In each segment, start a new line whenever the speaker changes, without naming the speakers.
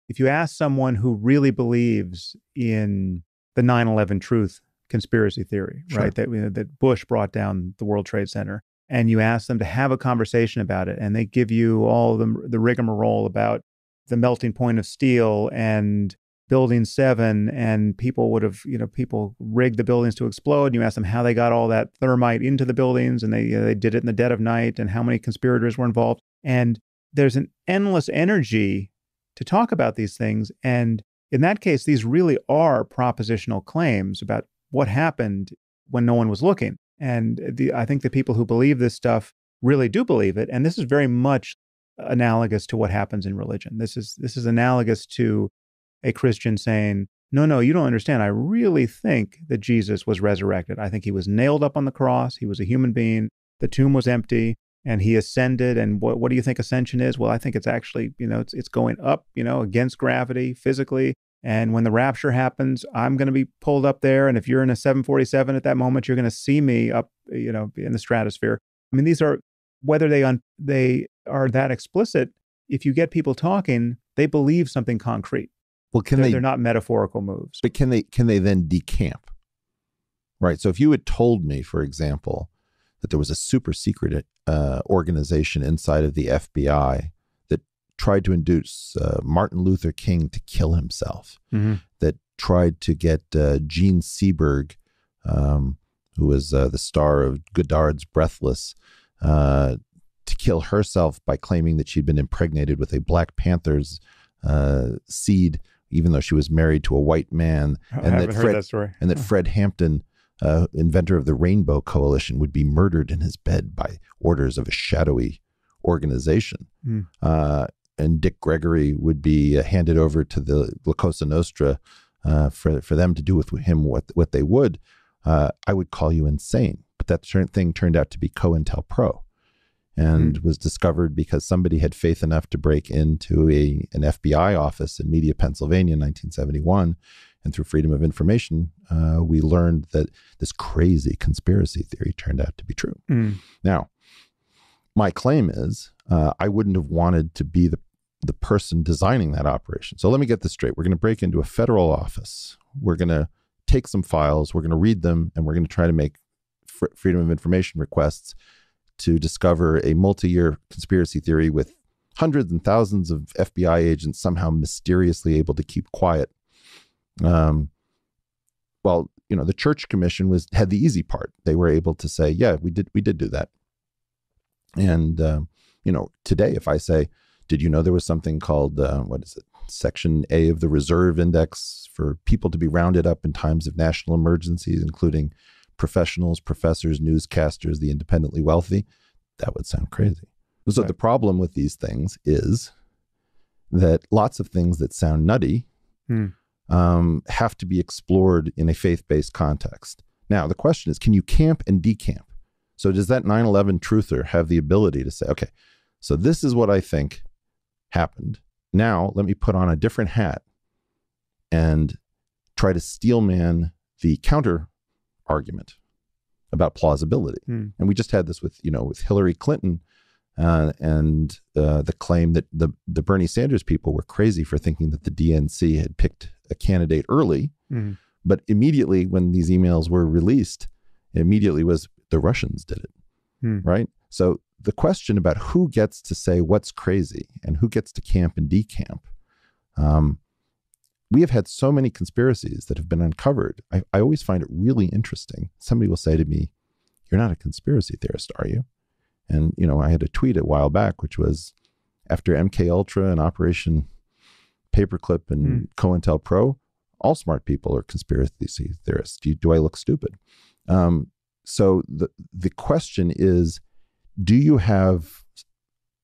if you ask someone who really believes in the 9/11 truth conspiracy theory,
Sure.
right, that Bush brought down the World Trade Center, and you ask them to have a conversation about it, and they give you all the rigmarole about the melting point of steel and Building 7, and people would have, people rigged the buildings to explode, and you ask them how they got all that thermite into the buildings, and they did it in the dead of night, and how many conspirators were involved. And there's an endless energy to talk about these things. And in that case, these really are propositional claims about what happened when no one was looking. And I think the people who believe this stuff really do believe it. And this is very much analogous to what happens in religion. This is analogous to a Christian saying, no, you don't understand. I really think that Jesus was resurrected. I think he was nailed up on the cross. He was a human being. The tomb was empty and he ascended. And what do you think ascension is? Well, I think it's actually, it's going up, against gravity physically. And when the rapture happens, I'm going to be pulled up there. And if you're in a 747 at that moment, you're going to see me up, in the stratosphere. I mean, these are, whether they are that explicit, if you get people talking, they believe something concrete.
Well,
they're not metaphorical moves.
But can they then decamp? Right. So if you had told me, for example, that there was a super secret organization inside of the FBI that tried to induce Martin Luther King to kill himself, that tried to get Gene Seberg, who was the star of Godard's Breathless, to kill herself by claiming that she'd been impregnated with a Black Panther's seed, even though she was married to a white man,
and that
Fred Hampton, inventor of the Rainbow Coalition, would be murdered in his bed by orders of a shadowy organization. And Dick Gregory would be handed over to the La Cosa Nostra for them to do with him what they would. I would call you insane. But that thing turned out to be COINTELPRO, and was discovered because somebody had faith enough to break into an FBI office in Media, Pennsylvania in 1971. And through Freedom of Information, we learned that this crazy conspiracy theory turned out to be true. Now, my claim is I wouldn't have wanted to be the person designing that operation. So let me get this straight. We're going to break into a federal office. We're going to take some files. We're going to read them, and we're going to try to make Freedom of Information requests to discover a multi-year conspiracy theory with hundreds and thousands of FBI agents somehow mysteriously able to keep quiet. Well, the Church Commission had the easy part. They were able to say, yeah, we did do that. And, today, if I say, did you know there was something called, Section A of the Reserve Index for people to be rounded up in times of national emergencies, including professionals, professors, newscasters, the independently wealthy? That would sound crazy. So The problem with these things is that lots of things that sound nutty have to be explored in a faith-based context. Now, the question is, can you camp and decamp? So does that 9/11 truther have the ability to say, okay, so this is what I think happened. Now let me put on a different hat and try to steelman the counter argument about plausibility. And we just had this with Hillary Clinton and the claim that the Bernie Sanders people were crazy for thinking that the DNC had picked a candidate early. But immediately when these emails were released, immediately was the Russians did it, right? So the question about who gets to say what's crazy and who gets to camp and decamp, we have had so many conspiracies that have been uncovered. I always find it really interesting. Somebody will say to me, "You're not a conspiracy theorist, are you?" And, I had a tweet a while back, which was after MK Ultra and Operation Paperclip and COINTELPRO, all smart people are conspiracy theorists. Do I look stupid? So the question is, do you have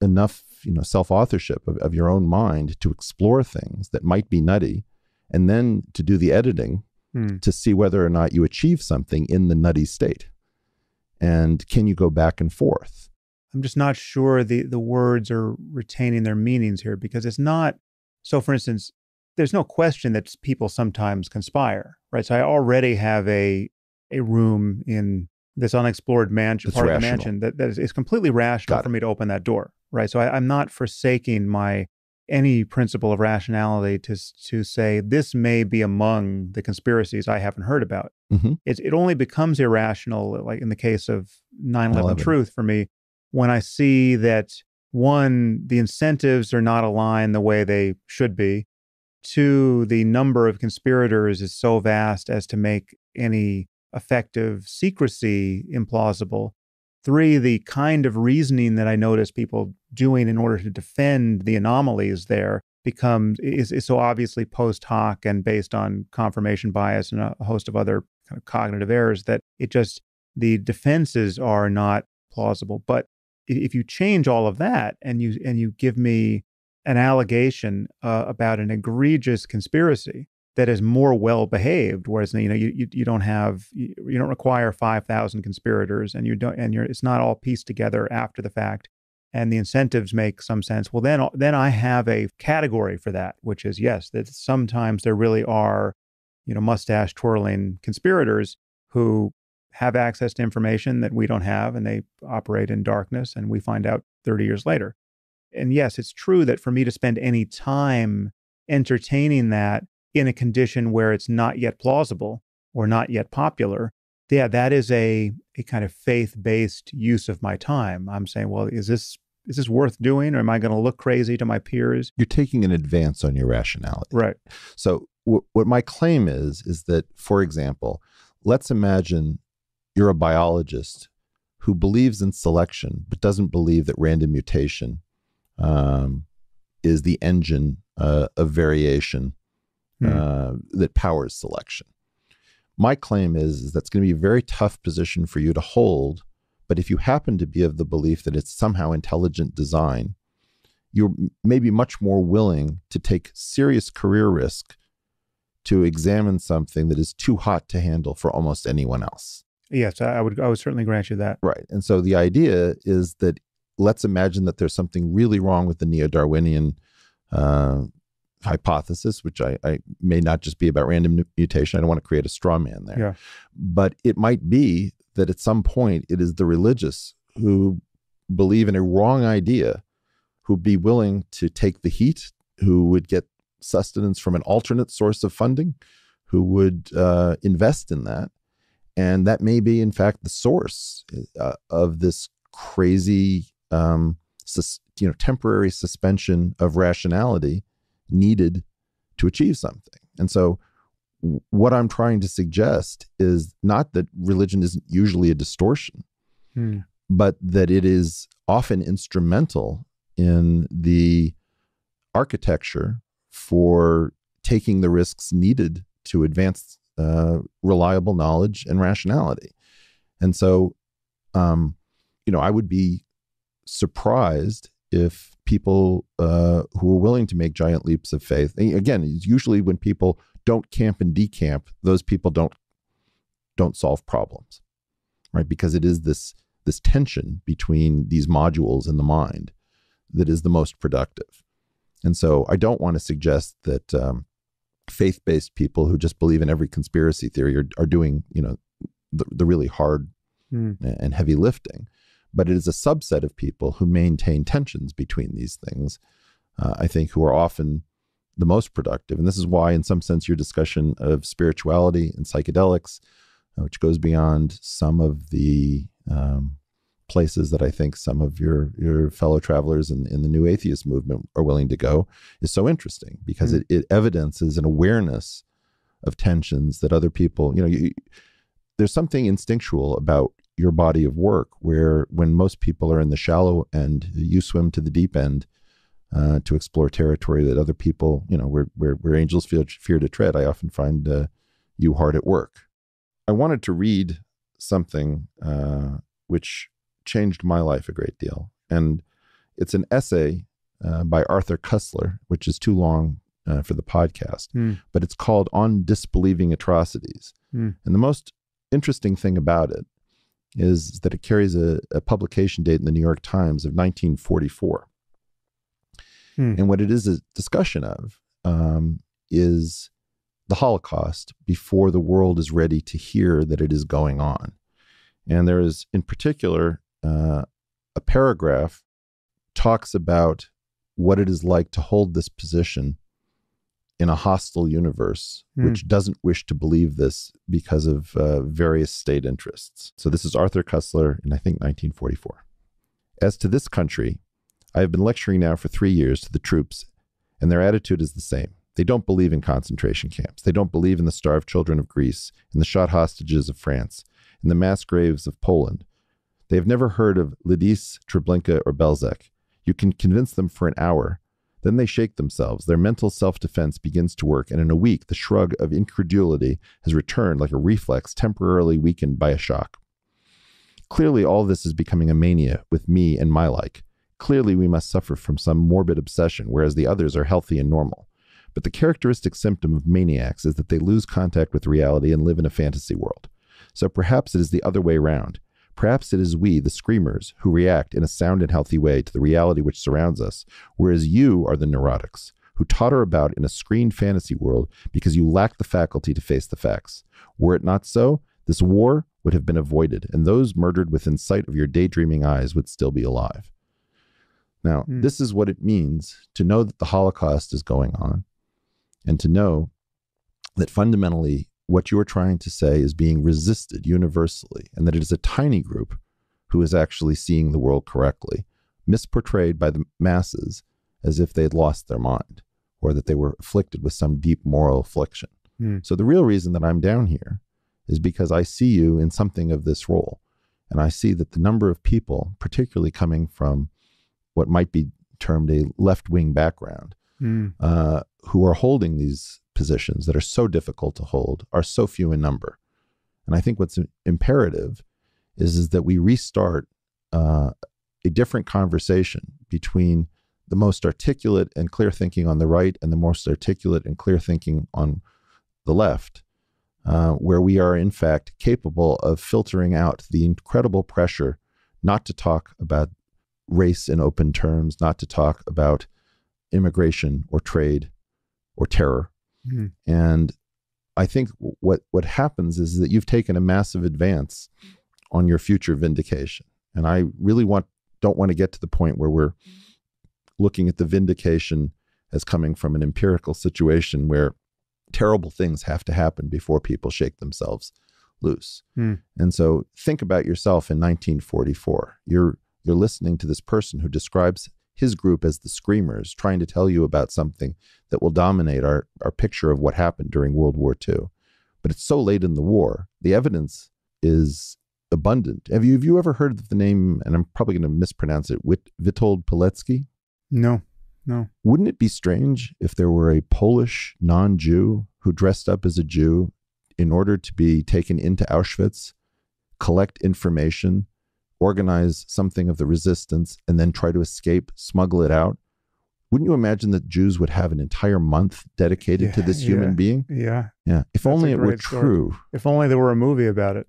enough, self-authorship of your own mind to explore things that might be nutty, and then to do the editing to see whether or not you achieve something in the nutty state? And can you go back and forth?
I'm just not sure the words are retaining their meanings here, because it's not. So for instance, there's no question that people sometimes conspire, right? So I already have a room in this unexplored mansion, part of the mansion that is completely rational for me to open that door, right? So I'm not forsaking my any principle of rationality to say this may be among the conspiracies I haven't heard about.
Mm-hmm.
It only becomes irrational, like in the case of 9/11 truth for me, when I see that, one, the incentives are not aligned the way they should be. Two, the number of conspirators is so vast as to make any effective secrecy implausible. Three, the kind of reasoning that I notice people doing in order to defend the anomalies there is so obviously post hoc and based on confirmation bias and a host of other kind of cognitive errors that the defenses are not plausible. But if you change all of that and you give me an allegation about an egregious conspiracy that is more well behaved, whereas you don't require 5,000 conspirators, and it's not all pieced together after the fact, and the incentives make some sense. Well, then I have a category for that, which is yes, that sometimes there really are, mustache twirling conspirators who have access to information that we don't have, and they operate in darkness, and we find out 30 years later. And yes, it's true that for me to spend any time entertaining that in a condition where it's not yet plausible or not yet popular, that is a kind of faith-based use of my time. I'm saying, well, is this worth doing, or am I going to look crazy to my peers?
You're taking an advance on your rationality.
Right.
So what my claim is that, for example, let's imagine you're a biologist who believes in selection but doesn't believe that random mutation is the engine of variation that powers selection. My claim is that's going to be a very tough position for you to hold, but if you happen to be of the belief that it's somehow intelligent design, you're maybe much more willing to take serious career risk to examine something that is too hot to handle for almost anyone else.
Yes, I would certainly grant you that.
Right. And so the idea is that let's imagine that there's something really wrong with the neo-Darwinian hypothesis, which I may not just be about random mutation. I don't want to create a straw man there.
Yeah.
But it might be that at some point it is the religious who believe in a wrong idea who'd be willing to take the heat, who would get sustenance from an alternate source of funding, who would invest in that. And that may be, in fact, the source of this crazy, temporary suspension of rationality needed to achieve something. And so what I'm trying to suggest is not that religion isn't usually a distortion, but that it is often instrumental in the architecture for taking the risks needed to advance reliable knowledge and rationality. And so, I would be surprised if people who are willing to make giant leaps of faith, again, it's usually when people don't camp and decamp, those people don't solve problems, right? Because it is this tension between these modules in the mind that is the most productive. And so I don't want to suggest that faith-based people who just believe in every conspiracy theory are doing, the really hard and heavy lifting. But it is a subset of people who maintain tensions between these things, I think, who are often the most productive. And this is why, in some sense, your discussion of spirituality and psychedelics, which goes beyond some of the places that I think some of your fellow travelers in the New Atheist movement are willing to go, is so interesting, because it evidences an awareness of tensions that other people, there's something instinctual about your body of work where when most people are in the shallow end, you swim to the deep end to explore territory that other people, where angels fear to tread. I often find you hard at work. I wanted to read something which changed my life a great deal. And it's an essay by Arthur Koestler, which is too long for the podcast, but it's called On Disbelieving Atrocities. And the most interesting thing about it is that it carries a publication date in the New York Times of 1944. And what it is a discussion of is the Holocaust before the world is ready to hear that it is going on. And there is, in particular, a paragraph talks about what it is like to hold this position in a hostile universe, which doesn't wish to believe this because of various state interests. So this is Arthur Koestler in, I think, 1944. As to this country, I have been lecturing now for 3 years to the troops, and their attitude is the same. They don't believe in concentration camps. They don't believe in the starved children of Greece, in the shot hostages of France, in the mass graves of Poland. They have never heard of Lidis, Treblinka, or Belzec. You can convince them for an hour. Then they shake themselves. Their mental self-defense begins to work, and in a week, the shrug of incredulity has returned like a reflex temporarily weakened by a shock. Clearly, all this is becoming a mania with me and my like. Clearly, we must suffer from some morbid obsession, whereas the others are healthy and normal. But the characteristic symptom of maniacs is that they lose contact with reality and live in a fantasy world. So perhaps it is the other way round. Perhaps it is we, the screamers, who react in a sound and healthy way to the reality which surrounds us, whereas you are the neurotics, who totter about in a screened fantasy world because you lack the faculty to face the facts. Were it not so, this war would have been avoided, and those murdered within sight of your daydreaming eyes would still be alive. Now, this is what it means to know that the Holocaust is going on, and to know that fundamentally what you're trying to say is being resisted universally, and that it is a tiny group who is actually seeing the world correctly, misportrayed by the masses as if they had lost their mind, or that they were afflicted with some deep moral affliction. So the real reason that I'm down here is because I see you in something of this role, and I see that the number of people, particularly coming from what might be termed a left-wing background, who are holding these positions that are so difficult to hold, are so few in number. And I think what's imperative is that we restart a different conversation between the most articulate and clear thinking on the right and the most articulate and clear thinking on the left, where we are in fact capable of filtering out the incredible pressure not to talk about race in open terms, not to talk about immigration or trade or terror. And I think what happens is that you've taken a massive advance on your future vindication. And I really don't want to get to the point where we're looking at the vindication as coming from an empirical situation where terrible things have to happen before people shake themselves loose. And so think about yourself in 1944. You're listening to this person who describes his group as the Screamers, trying to tell you about something that will dominate our picture of what happened during World War II. But it's so late in the war, the evidence is abundant. Have you ever heard of the name, and I'm probably going to mispronounce it, Witold Pilecki?
No.
Wouldn't it be strange if there were a Polish non-Jew who dressed up as a Jew in order to be taken into Auschwitz, collect information, organize something of the resistance, and then try to escape, smuggle it out? Wouldn't you imagine that Jews would have an entire month dedicated to this human being?
Yeah.
If
That's
only
a
it were
great story.
true.
If only there were a movie about it.